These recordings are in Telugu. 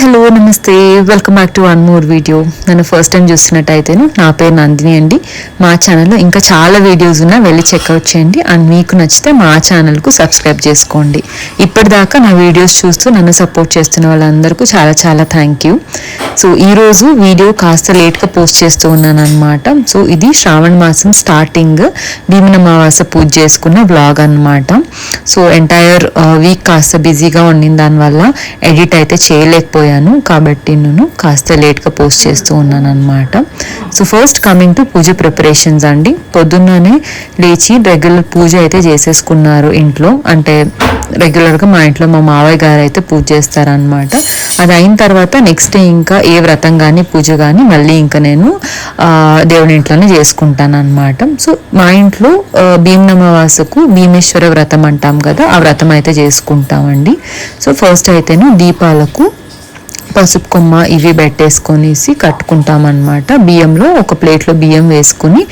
హలో నమస్తే, welcome back to one more video. నన్ను ఫస్ట్ టైం చూస్తున్నట్టయితేను నా పేరు నందిని అండి. మా ఛానల్లో ఇంకా చాలా వీడియోస్ ఉన్నా వెళ్ళి చెక్అవుట్ చేయండి. అండ్ మీకు నచ్చితే మా ఛానల్కు సబ్స్క్రైబ్ చేసుకోండి. ఇప్పటిదాకా నా వీడియోస్ చూస్తూ నన్ను సపోర్ట్ చేస్తున్న వాళ్ళందరికీ చాలా చాలా థ్యాంక్ యూ. సో ఈరోజు వీడియో కాస్త లేట్గా పోస్ట్ చేస్తూ ఉన్నాను అనమాట. సో ఇది శ్రావణ మాసం స్టార్టింగ్ భీమనమావాస పూజ చేసుకున్న వ్లాగ్ అనమాట. సో ఎంటైర్ వీక్ కాస్త బిజీగా ఉండిన దానివల్ల ఎడిట్ అయితే చేయలేకపోయాను, కాబట్టి నేను కాస్త లేట్గా పోస్ట్ చేస్తూ ఉన్నాను అనమాట. So first coming to puja preparations అండి. పొద్దున్ననే లేచి రెగ్యులర్ పూజ అయితే చేసేసుకున్నారు ఇంట్లో. అంటే రెగ్యులర్గా మా ఇంట్లో మా మావయ్య గారు అయితే పూజ చేస్తారనమాట. అది అయిన తర్వాత నెక్స్ట్ డే ఇంకా ఏ వ్రతం కానీ పూజ కానీ మళ్ళీ ఇంకా నేను దేవుడి ఇంట్లోనే చేసుకుంటాను అనమాట. సో మా ఇంట్లో భీమనమావాసకు భీమేశ్వర వ్రతం అంటాం కదా, ఆ వ్రతం అయితే చేసుకుంటామండి. సో ఫస్ట్ అయితేను దీపాలకు పసుపు కొమ్మ ఇవి పెట్టేసుకొనేసి కట్టుకుంటామన్నమాట. బియ్యంలో ఒక ప్లేట్లో బియ్యం వేసుకుని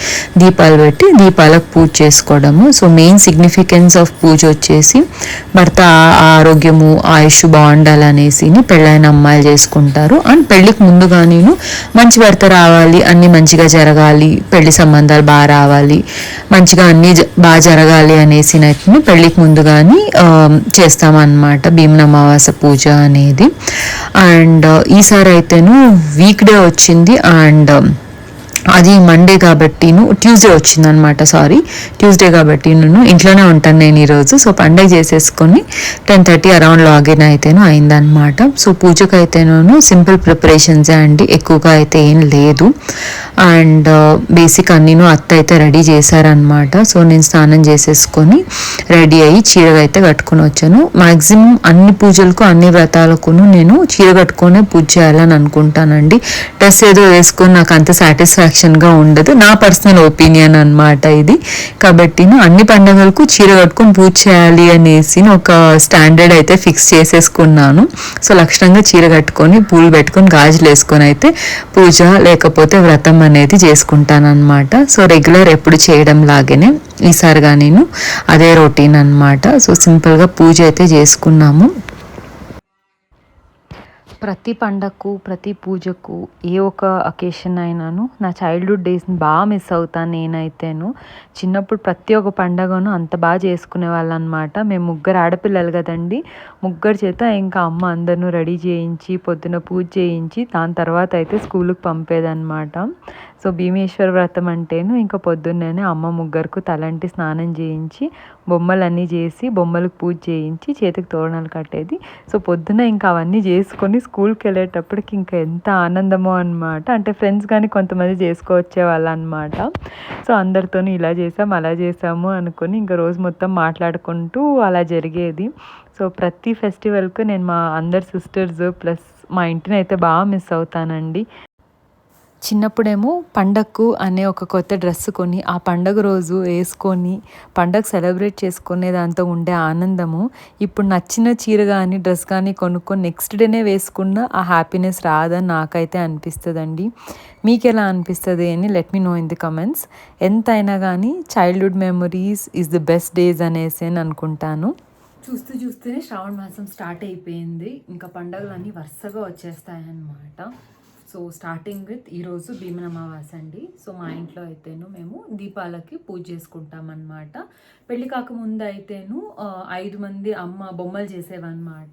దీపాలు పెట్టి దీపాలకు పూజ చేసుకోవడము. సో మెయిన్ సిగ్నిఫికెన్స్ ఆఫ్ పూజ వచ్చేసి భర్త ఆరోగ్యము ఆయుష్ బాగుండాలనేసి పెళ్ళైన అమ్మాయిలు చేసుకుంటారు. అండ్ పెళ్ళికి ముందుగా నేను మంచి భర్త రావాలి, అన్నీ మంచిగా జరగాలి, పెళ్లి సంబంధాలు బాగా రావాలి, మంచిగా అన్నీ బాగా జరగాలి అనేసి అయితే పెళ్ళికి ముందుగాని చేస్తామన్నమాట భీమనమావాస పూజ అనేది. అండ్ ఈసారి అయితేను వీక్ డే వచ్చింది. అండ్ అది మండే కాబట్టి ట్యూస్డే వచ్చింది అనమాట. ట్యూస్డే కాబట్టి నేను ఇంట్లోనే ఉంటాను నేను ఈరోజు. సో పండగ చేసేసుకొని 10:30 అరౌండ్ లాగిన్ అయితేను అయిందనమాట. సో పూజకు అయితేను సింపుల్ ప్రిపరేషన్సే అండి, ఎక్కువగా అయితే ఏం లేదు. అండ్ బేసిక్ అన్నీను అత్త అయితే రెడీ చేశారనమాట. సో నేను స్నానం చేసేసుకొని రెడీ అయ్యి చీర అయితే కట్టుకొని వచ్చాను. మ్యాక్సిమం అన్ని పూజలకు అన్ని వ్రతాలకు నేను చీర కట్టుకొనే పూజ చేయాలని అనుకుంటానండి. డ్రెస్ ఏదో వేసుకొని నాకు అంత సాటిస్ఫాక్షన్గా ఉండదు, నా పర్సనల్ ఒపీనియన్ అనమాట ఇది. కాబట్టి అన్ని పండుగలకు చీర కట్టుకొని పూజ చేయాలి అనేసి ఒక స్టాండర్డ్ అయితే ఫిక్స్ చేసేసుకున్నాను. సో లక్షణంగా చీర కట్టుకొని పూలు పెట్టుకొని గాజులు వేసుకొని అయితే పూజ లేకపోతే వ్రతం అనేది చేసుకుంటానన్నమాట. సో రెగ్యులర్ ఎప్పుడు చేయడం లాగానే ఈసారిగా నేను అదే రొటీన్ అనమాట. సో సింపుల్గా పూజ అయితే చేసుకున్నాము. ప్రతి పండగకు ప్రతి పూజకు ఏ ఒక అకేషన్ అయినాను నా చైల్డ్హుడ్ డేస్ని బాగా మిస్ అవుతాను నేనైతేను. చిన్నప్పుడు ప్రతి ఒక్క పండగను అంత బాగా చేసుకునే వాళ్ళు అనమాట. మేము ముగ్గురు ఆడపిల్లలు కదండి, ముగ్గురు చేత ఇంకా అమ్మ అందరినూ రెడీ చేయించి పొద్దున పూజ చేయించి దాని తర్వాత అయితే స్కూల్కి పంపేదన్నమాట. సో భీమేశ్వర వ్రతం అంటేను ఇంకా పొద్దున్నే అమ్మ ముగ్గురికి తలంటి స్నానం చేయించి బొమ్మలన్నీ చేసి బొమ్మలకు పూజ చేయించి చేతికి తోరణాలు కట్టేది. సో పొద్దున ఇంకా అవన్నీ చేసుకొని స్కూల్కి వెళ్ళేటప్పటికి ఇంకా ఎంత ఆనందమో అనమాట. అంటే ఫ్రెండ్స్ కానీ కొంతమంది చేసుకొచ్చే వాళ్ళు అనమాట. సో అందరితోనూ ఇలా చేసాము అలా చేసాము అనుకొని ఇంకా రోజు మొత్తం మాట్లాడుకుంటూ అలా జరిగేది. సో ప్రతి ఫెస్టివల్కు నేను మా అందరు సిస్టర్స్ ప్లస్ మా ఇంటిని అయితే బాగా మిస్ అవుతానండి. చిన్నప్పుడేమో పండగకు అనే ఒక కొత్త డ్రెస్ కొని ఆ పండగ రోజు వేసుకొని పండగ సెలబ్రేట్ చేసుకునే దాంతో ఉండే ఆనందము ఇప్పుడు నచ్చిన చీర కానీ డ్రెస్ కానీ కొనుక్కొని నెక్స్ట్ డేనే వేసుకున్న ఆ హ్యాపీనెస్ రాదని నాకైతే అనిపిస్తుందండి. మీకు ఎలా అనిపిస్తుంది అని let me know in the comments. ఎంతైనా కానీ childhood memories is the best days అనేసి అని అనుకుంటాను. చూస్తూనే శ్రావణ మాసం స్టార్ట్ అయిపోయింది. ఇంకా పండుగలన్నీ వరుసగా వచ్చేస్తాయన్నమాట. సో స్టార్టింగ్ విత్ ఈరోజు భీమనమావాస అండి. సో మా ఇంట్లో అయితేను మేము దీపాలకి పూజ చేసుకుంటామన్నమాట. పెళ్ళి కాకముందు అయితేను 5 మంది అమ్మ బొమ్మలు చేసేవన్నమాట.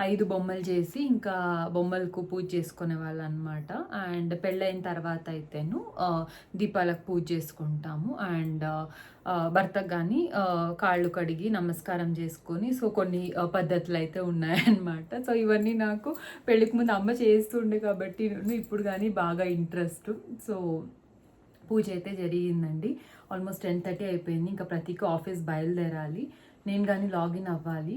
5 బొమ్మలు చేసి ఇంకా బొమ్మలకు పూజ చేసుకునే వాళ్ళు అనమాట. అండ్ పెళ్ళైన తర్వాత అయితేను దీపాలకు పూజ చేసుకుంటాము. అండ్ భర్తకు కానీ కాళ్ళు కడిగి నమస్కారం చేసుకొని సో కొన్ని పద్ధతులు అయితే ఉన్నాయన్నమాట. సో ఇవన్నీ నాకు పెళ్ళికి ముందు అమ్మ చేస్తుండే కాబట్టి ఇప్పుడు కానీ బాగా ఇంట్రెస్ట్. సో పూజ అయితే జరిగిందండి. ఆల్మోస్ట్ 10:30 అయిపోయింది. ఇంకా ప్రతికి ఆఫీస్ బయలుదేరాలి, నేను కానీ లాగిన్ అవ్వాలి.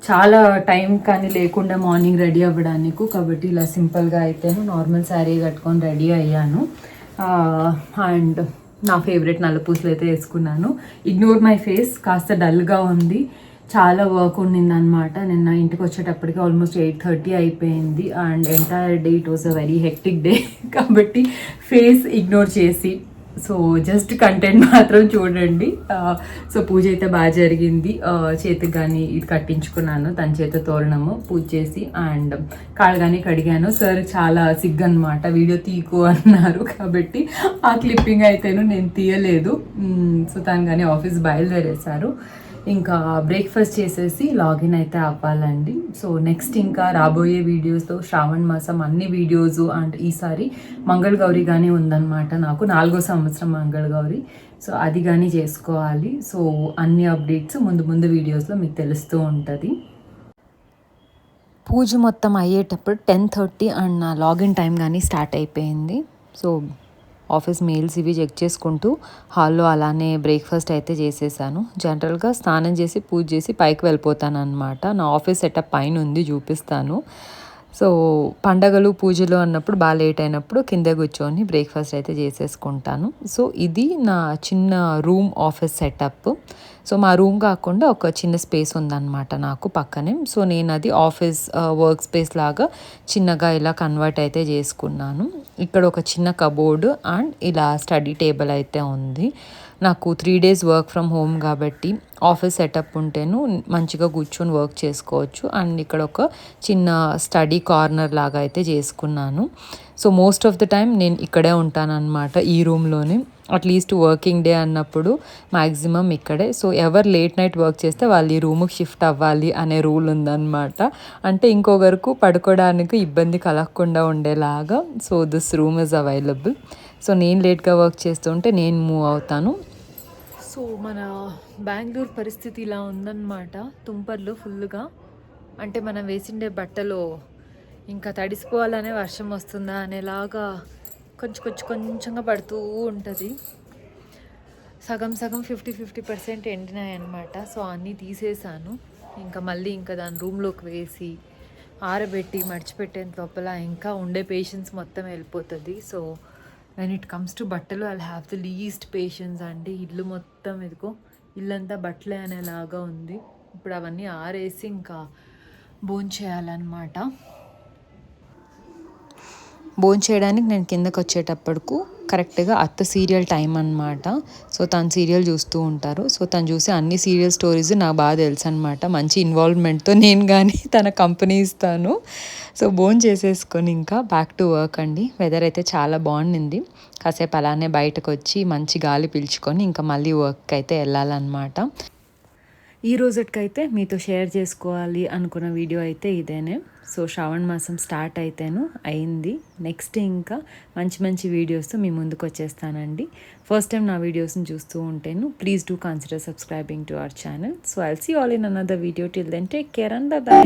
చాలా టైం కానీ లేకుండా మార్నింగ్ రెడీ అవ్వడానికి, కాబట్టి ఇలా సింపుల్గా అయితే నార్మల్ శారీ కట్టుకొని రెడీ అయ్యాను. అండ్ నా ఫేవరెట్ నల్ల పూసలు అయితే వేసుకున్నాను. ఇగ్నోర్ మై ఫేస్, కాస్త డల్గా ఉంది, చాలా వర్క్ ఉండిందనమాట. నిన్న ఇంటికి వచ్చేటప్పటికి ఆల్మోస్ట్ 8:30 అయిపోయింది. And entire day it was a very hectic day కాబట్టి ఫేస్ ఇగ్నోర్ చేసి సో జస్ట్ కంటెంట్ మాత్రం చూడండి. సో పూజ అయితే బాగా జరిగింది. చేతికి కానీ ఇది కట్టించుకున్నాను, తన చేత తోరణము పూజ చేసి, అండ్ కాళ్ళు కానీ కడిగాను. సార్ చాలా సిగ్గు అనమాట, వీడియో తీకు అన్నారు కాబట్టి ఆ క్లిప్పింగ్ అయితేను నేను తీయలేదు. సో తను కానీ ఆఫీస్ బయలుదేరేశారు. ఇంకా బ్రేక్ఫాస్ట్ చేసేసి లాగిన్ అయితే అవ్వాలండి. సో నెక్స్ట్ ఇంకా రాబోయే వీడియోస్తో శ్రావణ మాసం అన్ని వీడియోస్, అండ్ ఈసారి మంగళగౌరి కానీ ఉందన్నమాట, నాకు 4వ సంవత్సరం మంగళగౌరి. సో అది కానీ చేసుకోవాలి. సో అన్ని అప్డేట్స్ ముందు ముందు వీడియోస్లో మీకు తెలుస్తూ ఉంటుంది. పూజ మొత్తం అయ్యేటప్పుడు 10:30 అండ్ నా లాగిన్ టైం కానీ స్టార్ట్ అయిపోయింది. సో ఆఫీస్ మెయిల్స్ ఇవి చెక్ చేసుకుంటూ హాల్లో అలానే బ్రేక్ఫాస్ట్ అయితే చేసేసాను. జనరల్గా స్నానం చేసి పూజ చేసి పైకి వెళ్ళిపోతాను అనమాట. నా ఆఫీస్ సెటప్ పైన ఉంది, చూపిస్తాను. సో పండగలు పూజలు అన్నప్పుడు బాగా లేట్ అయినప్పుడు కింద కూర్చొని బ్రేక్ఫాస్ట్ అయితే చేసేసుకుంటాను. సో ఇది నా చిన్న రూమ్ ఆఫీస్ సెటప్. సో మా రూమ్ కాకుండా ఒక చిన్న స్పేస్ ఉందన్నమాట నాకు పక్కనే. సో నేను అది ఆఫీస్ వర్క్ స్పేస్ లాగా చిన్నగా ఇలా కన్వర్ట్ అయితే చేసుకున్నాను. ఇక్కడ ఒక చిన్న కబోర్డు అండ్ ఇలా స్టడీ టేబుల్ అయితే ఉంది. నాకు 3 days వర్క్ ఫ్రమ్ హోమ్ కాబట్టి ఆఫీస్ సెటప్ ఉంటేను మంచిగా కూర్చొని వర్క్ చేసుకోవచ్చు. అండ్ ఇక్కడ ఒక చిన్న స్టడీ కార్నర్ లాగా అయితే చేసుకున్నాను. So most of the time నేను ఇక్కడే ఉంటానన్నమాట, ఈ రూమ్లోనే. అట్లీస్ట్ వర్కింగ్ డే అన్నప్పుడు మ్యాక్సిమం ఇక్కడే. సో ఎవరు లేట్ నైట్ వర్క్ చేస్తే వాళ్ళు ఈ రూమ్కి షిఫ్ట్ అవ్వాలి అనే రూల్ ఉందన్నమాట. అంటే ఇంకొకరికి పడుకోవడానికి ఇబ్బంది కలగకుండా ఉండేలాగా. So this room is available. So నేను లేట్గా వర్క్ చేస్తుంటే నేను మూవ్ అవుతాను. సో మన బెంగళూరు పరిస్థితి ఇలా ఉందన్నమాట. తుంపర్లు ఫుల్గా, అంటే మనం వేసిండే బట్టలు ఇంకా తడిసిపోవాలనే వర్షం వస్తుందా అనేలాగా కొంచెంగా పడుతూ ఉంటుంది. సగం 50% ఎండినాయి అన్నమాట. సో అన్నీ తీసేసాను. ఇంకా మళ్ళీ ఇంకా దాని రూమ్లోకి వేసి ఆరబెట్టి మడిచిపెట్టేంత లోపల ఇంకా ఉండే పేషెన్స్ మొత్తం వెళ్ళిపోతుంది. So when it comes to బట్టలు I have the least patience అండి. ఇల్లు మొత్తం ఇదిగో ఇల్లంతా బట్టలే అనేలాగా ఉంది. ఇప్పుడు అవన్నీ ఆరేసి ఇంకా భోంచేయాలన్నమాట. భోంచేయడానికి నేను కిందకు వచ్చేటప్పటికు కరెక్ట్గా అత్త సీరియల్ టైం అనమాట. సో తను సీరియల్ చూస్తూ ఉంటారు. సో తను చూసి అన్ని సీరియల్ స్టోరీస్ నాకు బాగా తెలుసు అనమాట. మంచి ఇన్వాల్వ్మెంట్తో నేను కానీ తన కంపెనీ ఇస్తాను. సో భోం చేసేసుకొని ఇంకా బ్యాక్ టు వర్క్ అండి. వెదర్ అయితే చాలా బాగుండింది. కాసేపు అలానే బయటకు వచ్చి మంచి గాలి పీల్చుకొని ఇంకా మళ్ళీ వర్క్ అయితే వెళ్ళాలన్నమాట. ఈ రోజుకైతే మీతో షేర్ చేసుకోవాలి అనుకున్న వీడియో అయితే ఇదేనే. సో శ్రావణ మాసం స్టార్ట్ అయితేను అయింది. నెక్స్ట్ ఇంకా మంచి వీడియోస్తో మీ ముందుకు వచ్చేస్తానండి. ఫస్ట్ టైం నా వీడియోస్ని చూస్తూ ఉంటేను please do consider subscribing to our channel. So I'll see all in another video. Till then take care and by.